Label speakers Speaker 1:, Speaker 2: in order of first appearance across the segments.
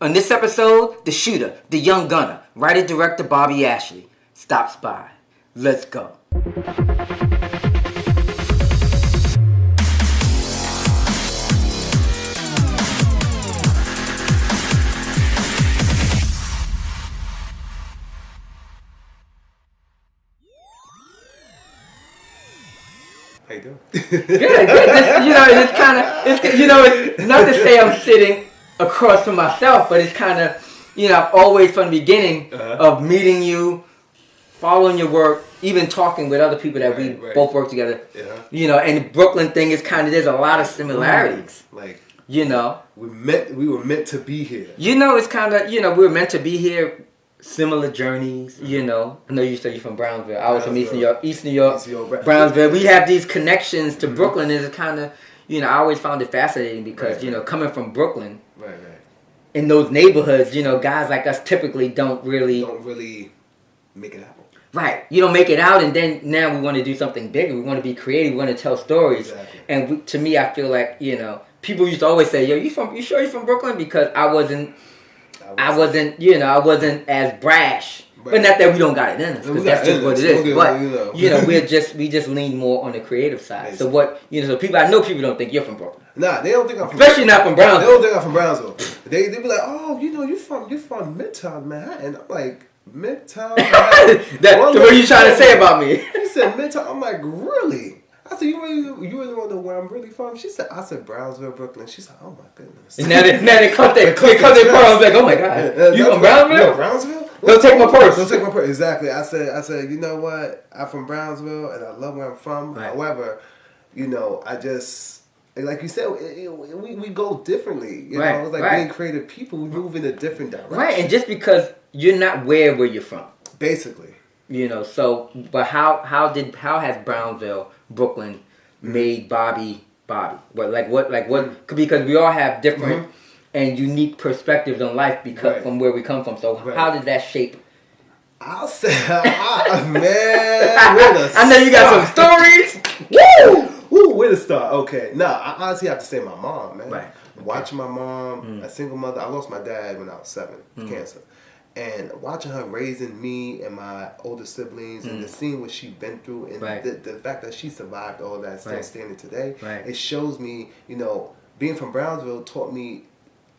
Speaker 1: On this episode, the shooter, the young gunner, writer-director Bobby Ashley stops by. Let's go.
Speaker 2: How you doing?
Speaker 1: Good. It's kind of, it's not to say I'm sitting across from myself, but it's kind of, I've always from the beginning of meeting you, following your work, even talking with other people that we both work together. Yeah. And the Brooklyn thing is kind of, there's a lot of similarities. We
Speaker 2: were meant to be here.
Speaker 1: It's kind of, we were meant to be here. Similar journeys, I know you said you're from Brownsville. I was from East New York, Brownsville. We have these connections to Brooklyn. Is kind of, I always found it fascinating because, coming from Brooklyn, in those neighborhoods, guys like us typically don't really
Speaker 2: make it happen.
Speaker 1: Right. You don't make it out, and then now we want to do something bigger. We want to be creative. We want to tell stories.
Speaker 2: Exactly.
Speaker 1: And to me, I feel like, people used to always say, "Yo, you sure you're from Brooklyn?" Because I wasn't as brash. Right. But not that we don't got it in us, because that's just what it is. But we just lean more on the creative side. So what so I know people don't think you're from Brooklyn.
Speaker 2: Nah, they don't think I'm from
Speaker 1: Especially not from Brownsville.
Speaker 2: They don't think I'm from Brownsville. They be like, oh, you're from Midtown Manhattan. I'm like, Midtown Manhattan.
Speaker 1: So what are you trying to say about me?
Speaker 2: He said Midtown. I'm like, really? I said, you really want to know where I'm really from? I said Brownsville, Brooklyn. She said, oh my goodness.
Speaker 1: And now they come there. I was like, oh my God. You from Brownsville?
Speaker 2: No, Brownsville?
Speaker 1: Don't take my purse.
Speaker 2: Don't take my purse. Exactly. I said, you know what? I'm from Brownsville and I love where I'm from. Right. However, I just, like you said, we go differently. You know, it's like being creative people, we move in a different direction. Right,
Speaker 1: and just because you're not where you're from.
Speaker 2: Basically.
Speaker 1: But how has Brownsville, Brooklyn made Bobby? What? Because we all have different and unique perspectives on life from where we come from. So how did that shape?
Speaker 2: I'll say, man, where to
Speaker 1: I know you got some stories.
Speaker 2: Woo! Where to start? Okay. I honestly have to say my mom, man.
Speaker 1: Right.
Speaker 2: Watching my mom, a single mother. I lost my dad when I was 7, cancer. And watching her raising me and my older siblings and seeing what she's been through and the fact that she survived all that still standing today, it shows me, being from Brownsville taught me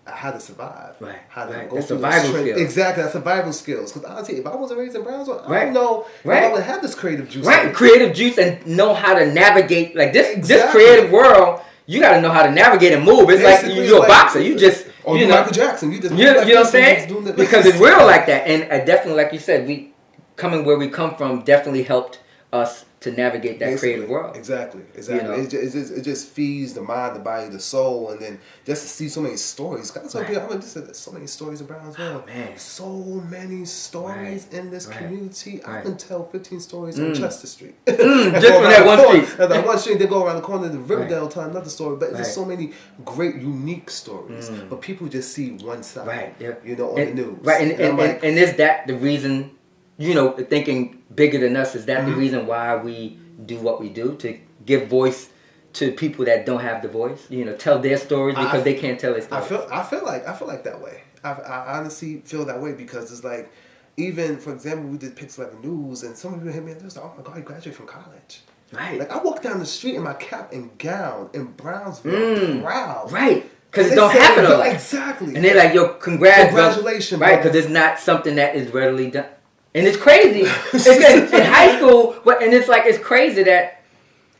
Speaker 2: how to survive.
Speaker 1: Right.
Speaker 2: How to go
Speaker 1: through
Speaker 2: survival
Speaker 1: skills.
Speaker 2: Exactly, that's survival skills. Because honestly, if I wasn't raised in Brownsville, I don't know if I would have this creative juice.
Speaker 1: Right, creative juice and know how to navigate. Like this creative world, you got to know how to navigate and move. It's basically, like you're a boxer. You just...
Speaker 2: Michael Jackson. You know
Speaker 1: what I'm saying? Because it's real like that. And I definitely, like you said, coming where we come from definitely helped us to navigate that creative world.
Speaker 2: Exactly. It just feeds the mind, the body, the soul, and then just to see so many stories. There's so many stories in Brownsville.
Speaker 1: Oh, man.
Speaker 2: So many stories in this community. I can tell 15 stories on Chester Street.
Speaker 1: Just from that one street.
Speaker 2: That one street, they go around the corner to Riverdale, tell another story. But there's so many great, unique stories. But people just see one side.
Speaker 1: Right. Yeah.
Speaker 2: On the news.
Speaker 1: Right. And is that the reason? Thinking bigger than us, is that the reason why we do what we do, to give voice to people that don't have the voice? Tell their stories because they can't tell their stories.
Speaker 2: I feel like that way. I honestly feel that way because it's like, even for example, we did Pix 11 News, and some people hit me and they're like, "Oh my God, you graduated from college."
Speaker 1: Right.
Speaker 2: Like I walked down the street in my cap and gown in Brownsville, proud.
Speaker 1: Right. Because it don't happen a lot.
Speaker 2: Exactly.
Speaker 1: And they're like, "Yo, congratulations!" Right? Because it's not something that is readily done. And it's crazy. It's in high school, and it's crazy that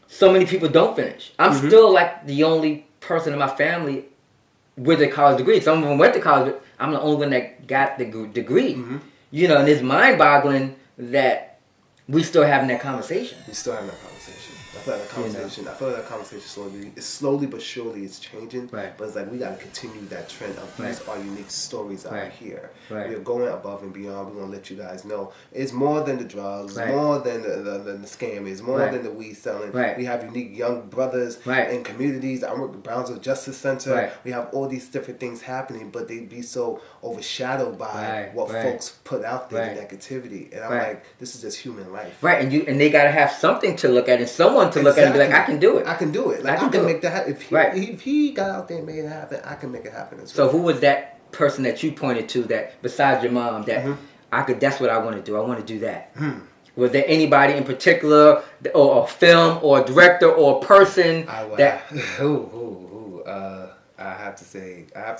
Speaker 1: so many people don't finish. I'm still like the only person in my family with a college degree. Some of them went to college, but I'm the only one that got the degree. And it's mind-boggling that we still having that conversation.
Speaker 2: I feel like that conversation slowly but surely it's changing. Right. But it's like we gotta continue that trend of these are unique stories out here. Right. We're going above and beyond. We're gonna let you guys know it's more than the drugs, more than the scam, it's more than the weed selling. Right. We have unique young brothers in communities. I work at Brownsville Justice Center. Right. We have all these different things happening, but they be so overshadowed by what folks put out there, the negativity. And I'm like, this is just human life.
Speaker 1: Right, and they gotta have something to look at and someone to look at and be like, I can do it.
Speaker 2: Like I can make that happen. If he got out there and made it happen, I can make it happen as well.
Speaker 1: So who was that person that you pointed to that besides your mom that that's what I want to do. I want to do that. Was there anybody in particular, or a film, or a director, or a person that?
Speaker 2: I have to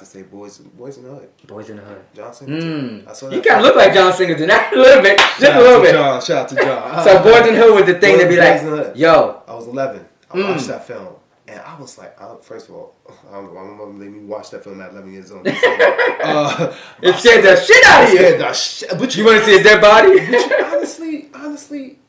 Speaker 2: say, Boys in the Hood.
Speaker 1: Boys in the Hood.
Speaker 2: John Singleton. I saw that.
Speaker 1: You kind of look like John Singleton, a little bit, just a little bit.
Speaker 2: Shout out to John.
Speaker 1: So Boys in the Hood was the thing to be like, yo.
Speaker 2: I was 11. I watched that film. And I was like, first of all, I don't know, my mom made me watch that film at 11 years old. It
Speaker 1: scared the shit out of you. But you want to see a dead body?
Speaker 2: honestly,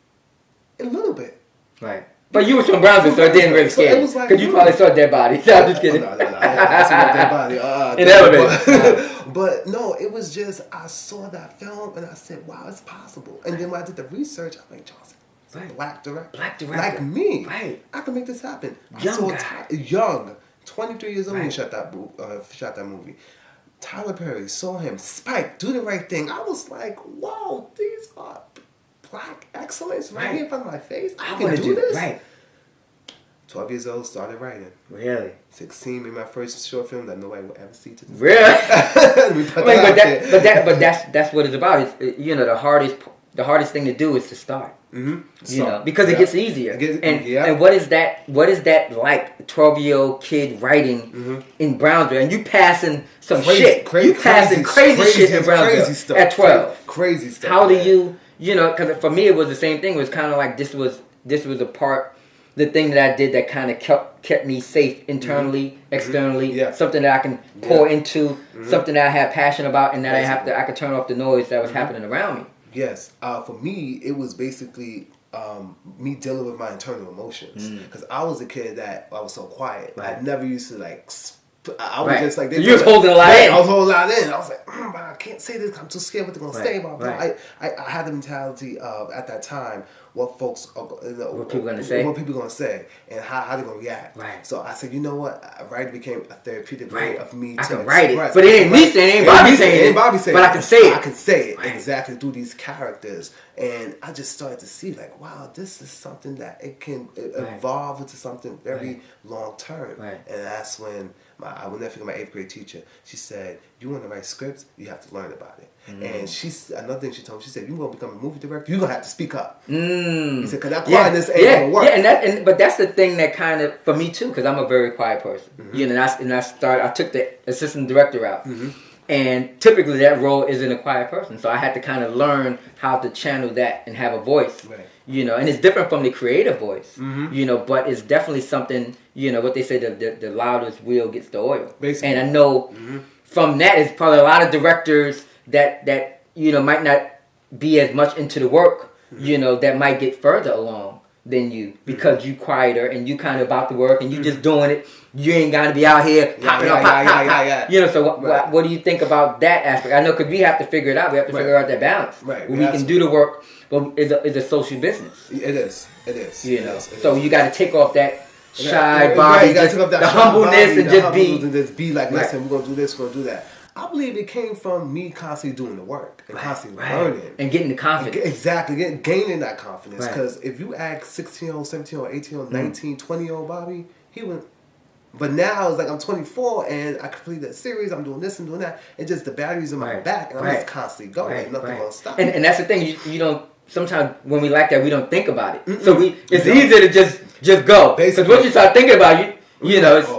Speaker 2: a little bit.
Speaker 1: Right. But you were from Brownsville, so it didn't really scare you. Because you probably saw a dead body. No, I'm just kidding.
Speaker 2: No, I didn't see a dead body.
Speaker 1: In the elevator.
Speaker 2: But no, it was just, I saw that film and I said, wow, it's possible. And then when I did the research, I'm like, Johnson. Right. Black director. Like me.
Speaker 1: Right.
Speaker 2: I can make this happen.
Speaker 1: Young.
Speaker 2: 23 years old when he shot that movie. Tyler Perry, saw him. Spike, Do the Right Thing. I was like, wow, these are black excellence right here in front of my face. I can do this. Right. 12 years old, started writing.
Speaker 1: Really?
Speaker 2: 16, made my first short film that nobody will ever see to this
Speaker 1: day. Really? but that's what it's about. It's, the hardest thing to do is to start. Because it gets easier. And what is that like? 12-year-old kid writing in Brownsville, and you passing some shit. You passing crazy shit in Brownsville at 12.
Speaker 2: Crazy stuff.
Speaker 1: How do you? Because for me it was the same thing. It was kind of like this was a part, the thing that I did that kind of kept me safe internally, externally. Something that I can pour into, something that I have passion about, and that I could turn off the noise that was happening around me.
Speaker 2: Yes. For me, it was basically me dealing with my internal emotions. Because I was a kid that I was so quiet. Right. I never used to I was just like...
Speaker 1: You was holding a lot in.
Speaker 2: I was holding a lot in. I was like, but I can't say this. I'm too scared what they're going to say about me. I had the mentality of, at that time, what folks are,
Speaker 1: what people going to say.
Speaker 2: What people going to say. And how they're going to react.
Speaker 1: Right.
Speaker 2: So I said, you know what? Writing became a therapeutic way of me
Speaker 1: I can write it. But it ain't me saying it. Ain't Bobby saying it. But I can say it.
Speaker 2: I can say it exactly through these characters. And I just started to see like, wow, this is something that it can evolve into something very long term. Right. And that's when I will never forget my 8th grade teacher. She said, you want to write scripts, you have to learn about it. And another thing she told me, she said, you want to become a movie director, you're going to have to speak up. He said, because that quietness ain't going to work.
Speaker 1: Yeah, but that's the thing that kind of, for me too, because I'm a very quiet person. I took the assistant director route. And typically that role isn't a quiet person. So I had to kind of learn how to channel that and have a voice. Right. And it's different from the creative voice. But it's definitely something, what they say, the loudest wheel gets the oil. Basically. And I know from that, it's probably a lot of directors that might not be as much into the work, that might get further along than you because you quieter and you kind of about the work and you just doing it. You ain't got to be out here popping up. So what do you think about that aspect? I know because we have to figure it out. We have to figure out that balance. Right. We can do the work, but it's a social business.
Speaker 2: It is.
Speaker 1: So you got to take off that shy body,
Speaker 2: you got to take off that
Speaker 1: the humbleness, and just be
Speaker 2: like, listen, we're gonna do this, we're gonna do that. I believe it came from me constantly doing the work and constantly learning.
Speaker 1: And getting the confidence.
Speaker 2: Exactly, gaining that confidence. Because if you ask 16-year-old, 17-year-old, 18-year-old, 19, 20-year-old Bobby, he went... But now it's like I'm 24 and I completed that series, I'm doing this and doing that. It's just the batteries in my back and I'm just constantly going. Nothing gonna stop.
Speaker 1: And that's the thing, you don't... Sometimes when we like that, we don't think about it. So it's easier to just go. Because once you start thinking about it, it's...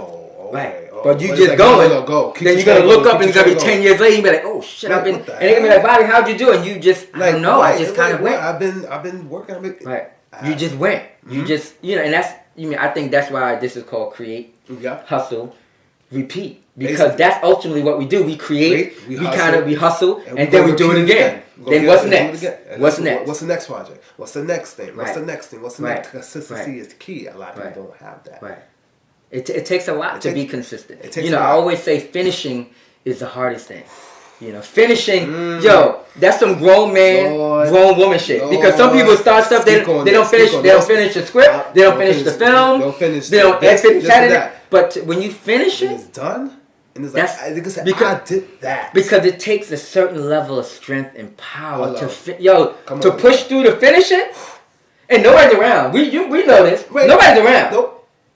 Speaker 1: But you just going, then you're going to look up and it's going to be 10 years later, you're going to be like, oh shit, I've been, and they're going to be like, Bobby, how'd you do? And you just, I don't know, I just kind of went.
Speaker 2: I've been working on it.
Speaker 1: Right. You just went. You just, and that's, I think that's why this is called create, hustle, repeat. Because that's ultimately what we do. We create, we hustle, and then we do it again. Then what's next? What's next?
Speaker 2: What's the next project? What's the next thing? What's the next thing? What's the next? Consistency is key. A lot of people don't have that.
Speaker 1: Right. It takes a lot to be consistent. I always say finishing is the hardest thing. Finishing, that's some grown grown woman shit. Because some people start stuff, they don't finish the script, they don't finish the film, they don't finish that. But when you finish it,
Speaker 2: it's done. And it's like, I did that.
Speaker 1: Because it takes a certain level of strength and power to push through to finish it. And nobody's around. We know this. Nobody's around.
Speaker 2: Nope.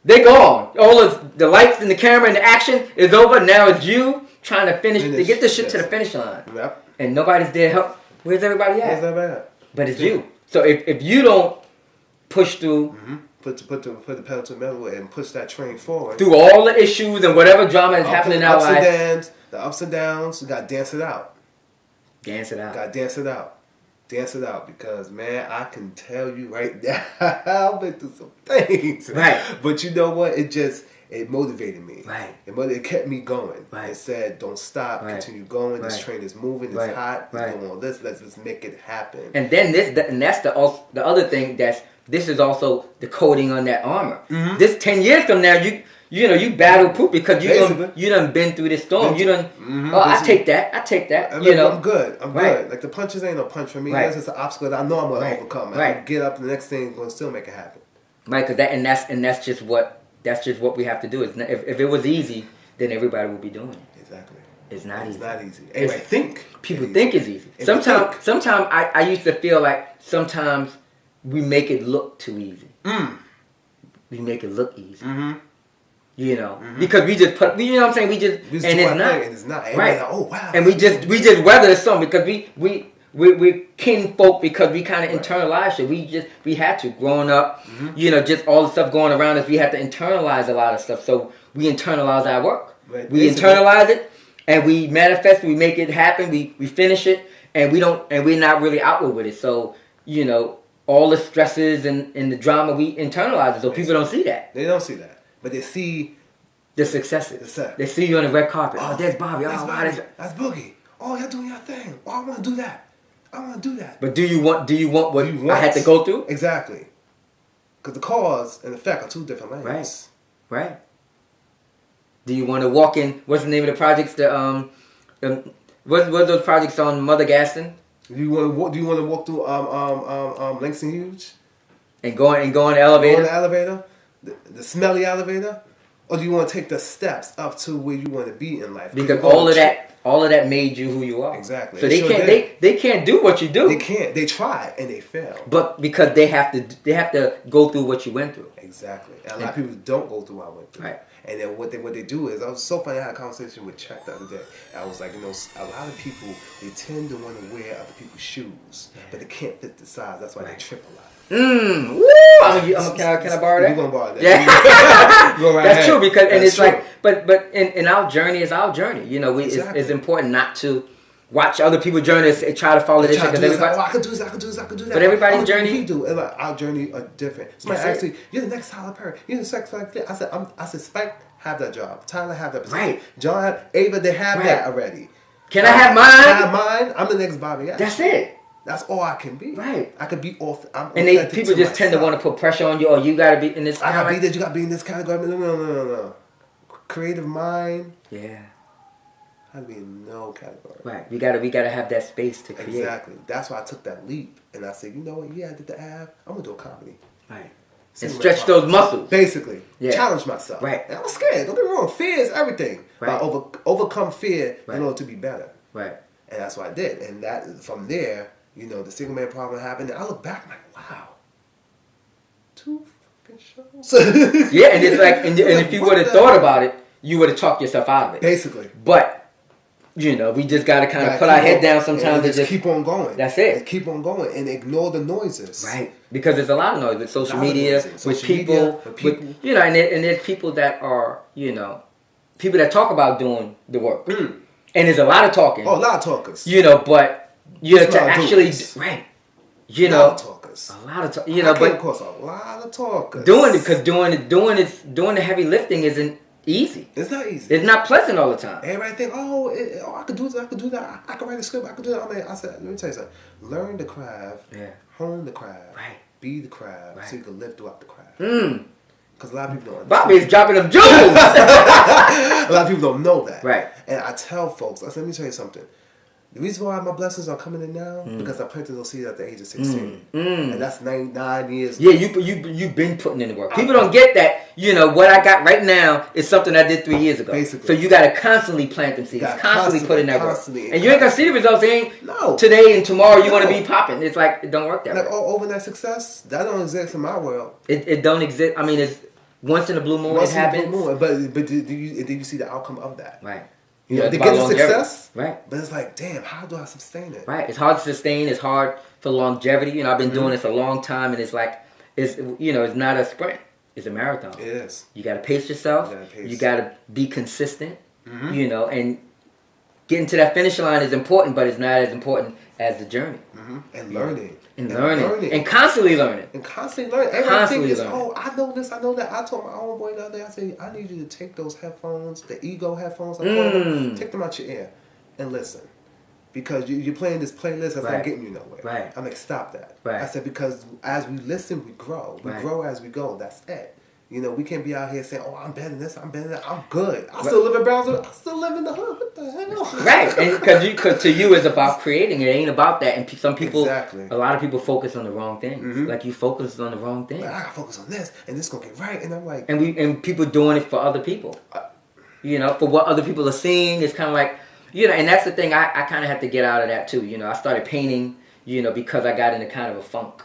Speaker 1: They're gone. All of the lights and the camera and the action is over. Now it's you trying to finish to get this shit to the finish line.
Speaker 2: Yep.
Speaker 1: And nobody's there to help. Where's everybody at?
Speaker 2: Where's everybody at?
Speaker 1: But it's you. So if you don't push through,
Speaker 2: put the pedal to the metal and push that train forward
Speaker 1: through all the issues and whatever drama is happening in our lives,
Speaker 2: the ups and downs, you got to dance it out.
Speaker 1: Dance it out.
Speaker 2: Got to dance it out. Dance it out, because man, I can tell you right now, I've been through some things.
Speaker 1: Right.
Speaker 2: But you know what? It motivated me.
Speaker 1: Right.
Speaker 2: It kept me going.
Speaker 1: Right.
Speaker 2: It said, don't stop, continue going. This train is moving. It's hot. It's doing all this. Let's make it happen.
Speaker 1: And then that's the other thing. This is also the coating on that armor. Mm-hmm. This 10 years from now, you battle proof because you done been through this storm. You done. Mm-hmm. Oh, I take that. I mean,
Speaker 2: I'm good. I'm good. Like the punches ain't no punch for me. That's just an obstacle that I know I'm gonna overcome. I can get up, and the next thing gonna still make it happen.
Speaker 1: Right, because that's just what we have to do. If it was easy, then everybody would be doing it.
Speaker 2: Exactly.
Speaker 1: It's not easy.
Speaker 2: It's not easy. Anyway,
Speaker 1: people think it's easy. Sometimes I used to feel like sometimes we make it look too easy. We make it look easy. Mm-hmm. Because we just put, you know what I'm saying? We just and it's not. Right. Like, oh wow. And we just weather the storm because we're kin folk because we kind of internalize shit. We had to growing up, just all the stuff going around us. We had to internalize a lot of stuff. So we internalize our work. Right. We internalize it and we manifest. We make it happen. We finish it and we're not really outward with it. So all the stresses and the drama we internalize it. So people don't see that.
Speaker 2: They don't see that. But they see
Speaker 1: the successes. They see you on the red carpet. Oh, there's Bobby.
Speaker 2: That's Boogie. Oh, you're doing your thing. Oh, I want to do that.
Speaker 1: But do you want what I had to go through?
Speaker 2: Exactly. Because the cause and effect are two different lanes.
Speaker 1: Right. Do you want to walk in? What's the name of the projects? What's those projects on Mother Gaston?
Speaker 2: Do you want to walk through Langston Hughes?
Speaker 1: And go in the elevator.
Speaker 2: Go in the elevator. The smelly elevator, or do you want to take the steps up to where you want to be in life?
Speaker 1: Because all of that made you who you are.
Speaker 2: Exactly.
Speaker 1: So they can't do what you do.
Speaker 2: They can't. They try and they fail.
Speaker 1: But because they have to go through what you went through.
Speaker 2: Exactly. And a lot of people don't go through what I went through.
Speaker 1: Right.
Speaker 2: And then what they do is, I was so funny. I had a conversation with Chuck the other day. I was like, a lot of people, they tend to want to wear other people's shoes, but they can't fit the size. That's why they trip a lot.
Speaker 1: Woo! Can I borrow that?
Speaker 2: You're gonna borrow that.
Speaker 1: Yeah. That's true it's true. Like, but in our journey is our journey. It's important not to watch other people's journeys and try to follow this shit.
Speaker 2: I could do this.
Speaker 1: But everybody's journey,
Speaker 2: our journey are different. Somebody asked me, "You're the next Tyler Perry. You're the next like that." I said, Spike have that job. Tyler have that position. Right. John, Ava, they have that already.
Speaker 1: Can I have mine?
Speaker 2: I have mine. I'm the next Bobby.
Speaker 1: That's it.
Speaker 2: That's all I can be.
Speaker 1: Right.
Speaker 2: I could be off.
Speaker 1: And people just tend to want to put pressure on you, or you got to be in this.
Speaker 2: I gotta be this. You gotta be in this category. No. Creative mind.
Speaker 1: Yeah.
Speaker 2: I be in no category.
Speaker 1: Right. We gotta have that space to create.
Speaker 2: Exactly. That's why I took that leap, and I said, you know what? Yeah, I did the ab. I'm gonna do a comedy.
Speaker 1: Right. And stretch those muscles.
Speaker 2: Basically. Yeah. Challenge myself.
Speaker 1: Right.
Speaker 2: And I was scared. Don't get me wrong. Fear is everything.
Speaker 1: Right.
Speaker 2: But overcome fear in order to be better.
Speaker 1: Right.
Speaker 2: And that's what I did. And that from there. The single man problem happened, and I look back, I'm like, wow, 2 fucking shows.
Speaker 1: Yeah, and it's like, and if you would have thought about it, you would have talked yourself out of it.
Speaker 2: Basically.
Speaker 1: But, we just got to kind of put our head down sometimes
Speaker 2: and just keep on going.
Speaker 1: That's it.
Speaker 2: And keep on going and ignore the noises.
Speaker 1: Right. Because there's a lot of noise with social media, with people. And there's people that are, people that talk about doing the work. And there's a lot of talking.
Speaker 2: Oh, a lot of talkers.
Speaker 1: but to actually, right,
Speaker 2: a lot of talkers.
Speaker 1: A lot of talkers.
Speaker 2: But of course, a lot of talkers.
Speaker 1: Doing the heavy lifting isn't easy.
Speaker 2: It's not easy.
Speaker 1: It's not pleasant all the time.
Speaker 2: Everybody think, I could do this, I could do that. I could write a script, I could do that. I said, let me tell you something. Learn the craft.
Speaker 1: Yeah.
Speaker 2: Hone the craft.
Speaker 1: Right.
Speaker 2: Be the craft. So you can live throughout the craft. Because a lot of people don't understand.
Speaker 1: Bobby's dropping them jewels.
Speaker 2: A lot of people don't know that.
Speaker 1: Right.
Speaker 2: And I tell folks, I said, let me tell you something. The reason why my blessings are coming in now because I planted those seeds at the age of 16, and that's 9 years.
Speaker 1: Yeah, you've been putting in the work. People don't get that. What I got right now is something I did 3 years ago.
Speaker 2: Basically,
Speaker 1: so you got to constantly plant them seeds, constantly put in that work, and you ain't gonna see the results. Today and tomorrow you want to be popping. It's like it don't work that way.
Speaker 2: Like overnight success, that don't exist in my world.
Speaker 1: It don't exist. I mean, once in a blue moon it happens.
Speaker 2: But did you see the outcome of that?
Speaker 1: Right.
Speaker 2: You know, they get the success. Right. But it's like, damn, how do I sustain it?
Speaker 1: Right. It's hard to sustain. It's hard for longevity. You know, I've been doing this a long time, and it's like, it's not a sprint. It's a marathon. It
Speaker 2: is.
Speaker 1: You got to pace yourself. You got to be consistent. You know, and getting to that finish line is important, but it's not as important as the journey.
Speaker 2: And learning.
Speaker 1: And learning. And constantly learning.
Speaker 2: Everything is, I know this, I know that. I told my own boy the other day, I said, I need you to take those headphones, the ego headphones, I call them, take them out your ear and listen. Because you're playing this playlist that's not getting you nowhere.
Speaker 1: Right.
Speaker 2: I'm like, stop that.
Speaker 1: Right.
Speaker 2: I said, because as we listen, we grow. We grow as we go. That's it. You know, we can't be out here saying, "Oh, I'm better than this. I'm better than that. I'm good. I still live in Brownsville. I still live in the hood. What the hell?"
Speaker 1: Right, and because to you, it's about creating. It ain't about that. And some people, a lot of people focus on the wrong things. Like you focus on the wrong thing.
Speaker 2: Like, I gotta focus on this, and this gonna get right. And I'm like,
Speaker 1: and people doing it for other people. You know, for what other people are seeing. It's kind of like, you know, and that's the thing. I kind of have to get out of that too. You know, I started painting. You know, because I got into kind of a funk.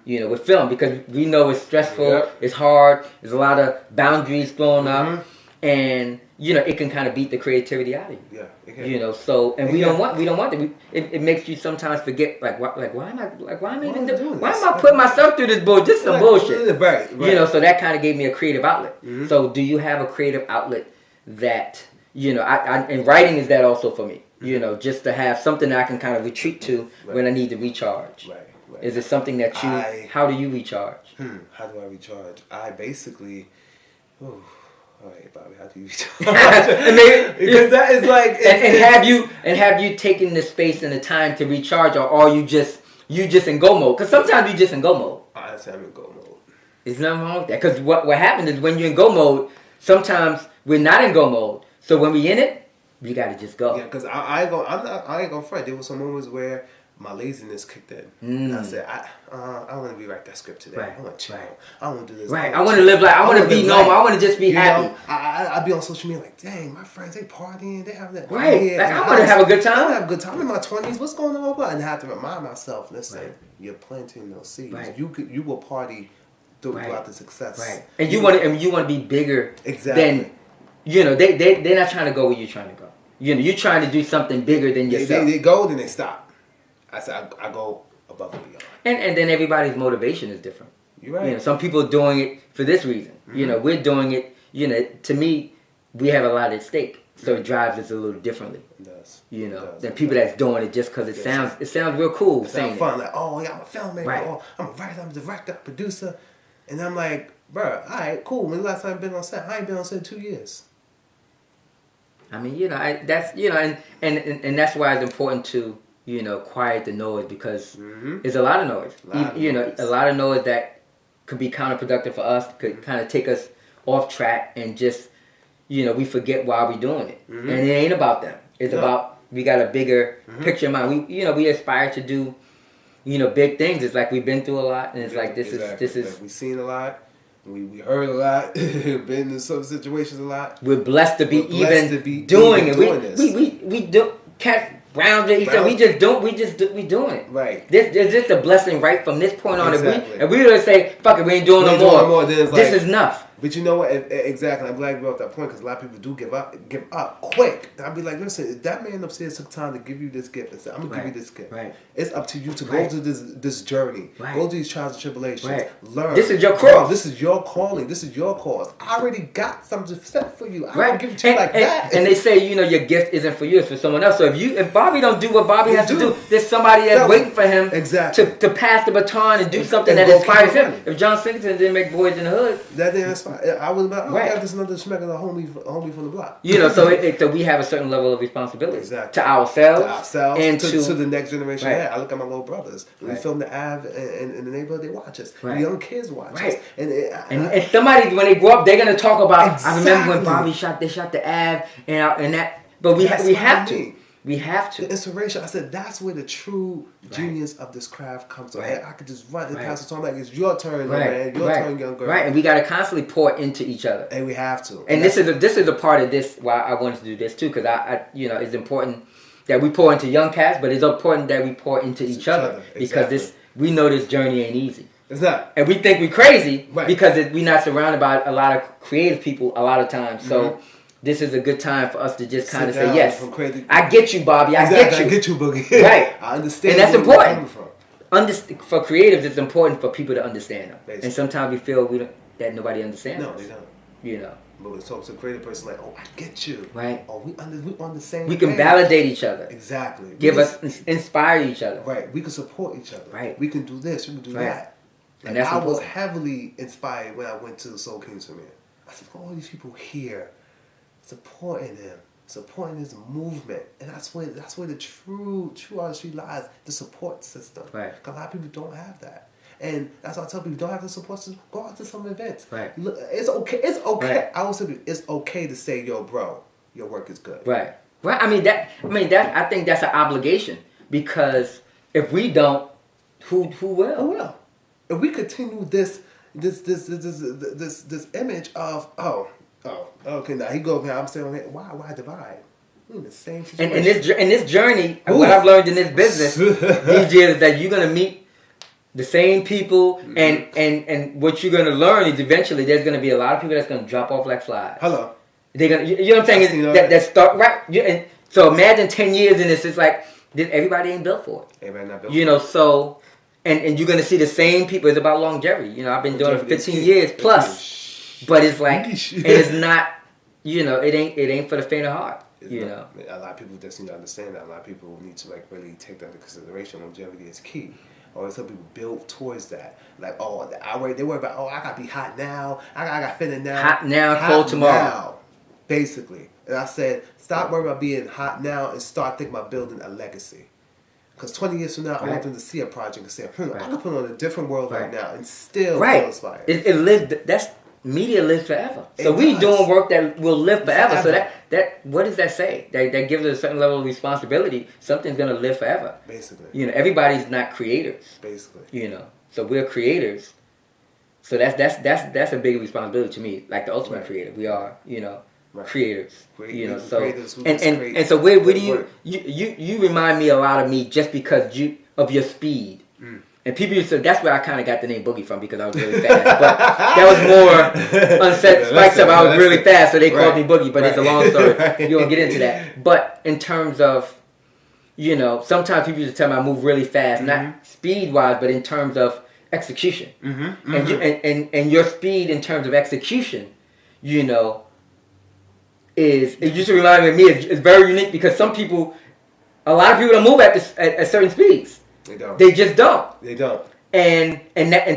Speaker 1: You know, with film, because we know it's stressful, it's hard, there's a lot of boundaries thrown up, and you know it can kind of beat the creativity out of you.
Speaker 2: Yeah, it can.
Speaker 1: You know, so and we don't want that. It makes you sometimes forget why am I putting myself through this bullshit? Just some bullshit,
Speaker 2: right?
Speaker 1: You know, so that kind of gave me a creative outlet. So, do you have a creative outlet that you know? And writing is that also for me. You know, just to have something that I can kind of retreat to when I need to recharge.
Speaker 2: Right.
Speaker 1: Is it something that how do you recharge?
Speaker 2: How do I recharge? I basically, all right, Bobby, how do you recharge? Because that is like,
Speaker 1: and have you taken the space and the time to recharge, or are you just in go mode? Because sometimes you just in go mode.
Speaker 2: Honestly, I'm in go mode.
Speaker 1: There's nothing wrong with that. Because what happens is when you're in go mode, sometimes we're not in go mode. So when we in it, we got to just go.
Speaker 2: Yeah, because I ain't gonna front. There were some moments where my laziness kicked in. And I said, I want to rewrite that script today. I want to chill. I want to do this.
Speaker 1: Right. I want to live like, I want to be normal. I want to just be happy.
Speaker 2: Know, I be on social media like, dang, my friends, they partying. They have that.
Speaker 1: Right. Like, I want to have a good time.
Speaker 2: I want to have a good time in my 20s. What's going on? And I have to remind myself, listen, you're planting those seeds. Right. You will party throughout the success.
Speaker 1: Right. And you want to be bigger than, you know, they're not trying to go where you're trying to go. You know, you're trying to do something bigger than yourself.
Speaker 2: They go, then they stop. I said I go above and beyond.
Speaker 1: And then everybody's motivation is different.
Speaker 2: You're right.
Speaker 1: You know, some people are doing it for this reason. You know, we're doing it, you know, to me, we have a lot at stake. So it drives us a little differently.
Speaker 2: It does.
Speaker 1: You know, than people that's doing it just because it sounds real cool.
Speaker 2: It sounds fun. Like, oh, yeah, I'm a filmmaker. Right. Oh, I'm a writer, I'm a director, producer. And I'm like, bro, all right, cool. When the last time I've been on set? I ain't been on set in 2 years.
Speaker 1: I mean, you know, that's, you know, and that's why it's important to, you know, quiet the noise, because there's a lot of noise. A lot of noise that could be counterproductive for us, could kind of take us off track, and just, you know, we forget why we're doing it. And it ain't about them. It's about, we got a bigger picture in mind. We aspire to do, you know, big things. It's like we've been through a lot, and it's like this is.
Speaker 2: Like, we've seen a lot. We heard a lot. Been in some situations a lot.
Speaker 1: We're blessed to be doing it. We do. Brown, he said, we doing it.
Speaker 2: Right.
Speaker 1: This just a blessing right from this point on. Exactly. If we were to say, fuck it, we ain't doing no more. This is enough.
Speaker 2: But you know what? Exactly. I'm glad you brought up that point, because a lot of people do give up quick. And I'll be like, listen, if that man upstairs took time to give you this gift and said, I'm going to give you this gift.
Speaker 1: Right.
Speaker 2: It's up to you to go through this journey. Right. Go through these trials and tribulations.
Speaker 1: Right.
Speaker 2: Learn.
Speaker 1: This is your cross.
Speaker 2: This is your calling. This is your cause. I already got something set for you. I don't give it to you like that.
Speaker 1: And they say, you know, your gift isn't for you, it's for someone else. So if Bobby don't do what Bobby has to do, there's somebody that's waiting for him to pass the baton and do something that inspires him. If John Singleton didn't make Boys in the Hood,
Speaker 2: that didn't inspire. I was about, I got this another schmeck of a homie from the block.
Speaker 1: You know, so we have a certain level of responsibility to ourselves
Speaker 2: and to the next generation. Right. I look at my little brothers. We film the Ave in the neighborhood. They watch us. The young kids watch us.
Speaker 1: And somebody, when they grow up, they're gonna talk about. I remember when Bobby shot the Ave and that. But we have to. We have to.
Speaker 2: The inspiration. I said that's where the true genius of this craft comes from. I could just run and pass the time like it's your turn, man. Your turn, young girl.
Speaker 1: Right, and we got to constantly pour into each other.
Speaker 2: And we have to.
Speaker 1: And this is a part of this why I wanted to do this too, because I you know, it's important that we pour into young cats, but it's important that we pour into each other because we know this journey ain't easy.
Speaker 2: It's not.
Speaker 1: And we think we're crazy because we're not surrounded by a lot of creative people a lot of times. So this is a good time for us to just kind of say, yes, I get you, Bobby. I get you,
Speaker 2: Boogie.
Speaker 1: Right.
Speaker 2: I understand.
Speaker 1: And that's important. For creatives, it's important for people to understand them. Basically. And sometimes we feel that nobody understands.
Speaker 2: No, they don't.
Speaker 1: You know.
Speaker 2: But when we talk to a creative person, like, oh, I get you.
Speaker 1: Right.
Speaker 2: Oh, we on the same.
Speaker 1: We can validate each other.
Speaker 2: Exactly.
Speaker 1: Inspire each other.
Speaker 2: Right. We can support each other.
Speaker 1: Right.
Speaker 2: We can do this. We can do that.
Speaker 1: And that's
Speaker 2: I was heavily inspired when I went to the Soul Kings premiere. I said, all these people here supporting him, supporting his movement, and that's where the true artistry lies. The support system.
Speaker 1: Right.
Speaker 2: A lot of people don't have that. And that's why I tell people, you don't have the support system, go out to some events.
Speaker 1: Right.
Speaker 2: Look, it's okay. It's okay.
Speaker 1: Right.
Speaker 2: I also it's okay to say, yo, bro, your work is good.
Speaker 1: Right. Right. I think that's an obligation, because if we don't, who will?
Speaker 2: Who will? If we continue this image of okay, now he goes here, I'm staying on here. Why divide? We're in the same situation.
Speaker 1: And in this journey, what I've learned in this business these years is that you're gonna meet the same people, and what you're gonna learn is eventually there's gonna be a lot of people that's gonna drop off like flies.
Speaker 2: Hello.
Speaker 1: They're gonna, you know what I'm saying? That start right. And so imagine 10 years in this. It's like everybody ain't built for it.
Speaker 2: Everybody not built.
Speaker 1: You know, so and you're gonna see the same people. It's about longevity. You know, I've been doing it for 15 years plus, but it's like, and it's not. You know, it ain't for the faint of heart. You know,
Speaker 2: a lot of people just need to understand that. A lot of people need to like really take that into consideration. Longevity is key. Always some people build towards that. Like, they worry about, I gotta be hot now. I got fitting now.
Speaker 1: Hot now, cold tomorrow.
Speaker 2: Now, basically. And I said, stop worrying about being hot now and start thinking about building a legacy. Because 20 years from now, I want them to see a project and say, I can put on a different world right now and still feel inspired.
Speaker 1: It lives. Media lives forever. So we doing work that will live forever. So that what does that say? That gives us a certain level of responsibility. Something's gonna live forever.
Speaker 2: Basically.
Speaker 1: You know, everybody's not creators.
Speaker 2: Basically.
Speaker 1: You know. So we're creators. So that's a big responsibility to me. Like the ultimate creator. We are, you know, creators. You know, so and so where do you remind me a lot of me just because of your speed. And people used to, that's where I kind of got the name Boogie from, because I was really fast. But that was more unsaid spikes up. I was really fast, so they called me Boogie. But it's a long story. You won't get into that. But in terms of, you know, sometimes people used to tell me I move really fast, not speed-wise, but in terms of execution. And your speed in terms of execution, you know, it used to remind me of me. It's very unique, because a lot of people don't move at certain speeds.
Speaker 2: They don't.
Speaker 1: They just don't.
Speaker 2: They don't.
Speaker 1: And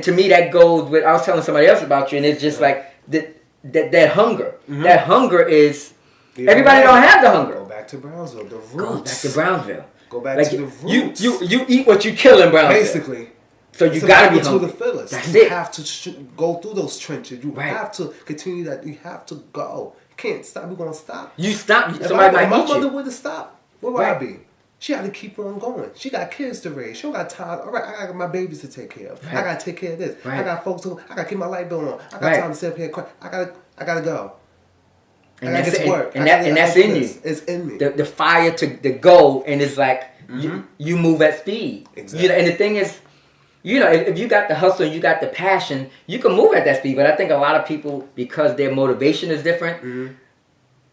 Speaker 1: to me that goes with, I was telling somebody else about you, and it's just like that hunger. That hunger is, everybody don't have the hunger.
Speaker 2: Go back to Brownsville. The roots.
Speaker 1: Go back to Brownsville.
Speaker 2: Go back to the roots.
Speaker 1: You eat what you kill in Brownsville.
Speaker 2: Basically.
Speaker 1: So you gotta be hungry.
Speaker 2: To the fillers.
Speaker 1: That's
Speaker 2: you
Speaker 1: it.
Speaker 2: have to go through those trenches. You have to continue that. You have to go. You can't stop. We're gonna stop.
Speaker 1: You stop. Somebody might
Speaker 2: my
Speaker 1: meet you.
Speaker 2: mother would have stopped. Where would I be? She had to keep on going. She got kids to raise. She don't got time. All right, I got my babies to take care of. I got to take care of this. I got folks who, I got to keep my light bill on. I got time to sit up here and cry. I got to go.
Speaker 1: And
Speaker 2: I got to get to work.
Speaker 1: And that's in you.
Speaker 2: It's in me.
Speaker 1: The fire to go, and it's like you move at speed.
Speaker 2: Exactly.
Speaker 1: You know, and the thing is, you know, if you got the hustle and you got the passion, you can move at that speed. But I think a lot of people, because their motivation is different,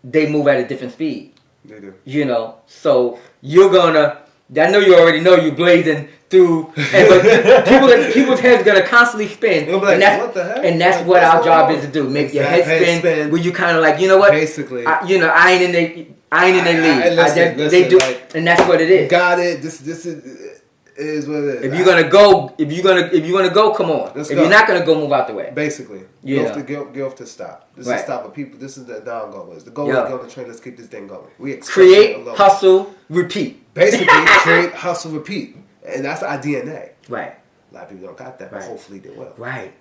Speaker 1: they move at a different speed.
Speaker 2: They do.
Speaker 1: You know, so you're gonna. I know you already know you're blazing through, but people's heads gonna constantly spin,
Speaker 2: like,
Speaker 1: and that's what our job is to do. Make your head spin. Where you kind of like, you know what?
Speaker 2: Basically,
Speaker 1: I ain't in their league.
Speaker 2: Listen,
Speaker 1: they do,
Speaker 2: like,
Speaker 1: and that's what it is.
Speaker 2: Got it. This is what it is.
Speaker 1: If you're gonna go, come on. If you're not gonna go, move out the way.
Speaker 2: Basically, get off the stop. This is stop for people. This is the down goal. The goal is to go on the train. Let's keep this thing going. We
Speaker 1: create, hustle, repeat.
Speaker 2: Basically, create, hustle, repeat, and that's our DNA.
Speaker 1: Right.
Speaker 2: A lot of people don't got that, but hopefully they will.
Speaker 1: Right.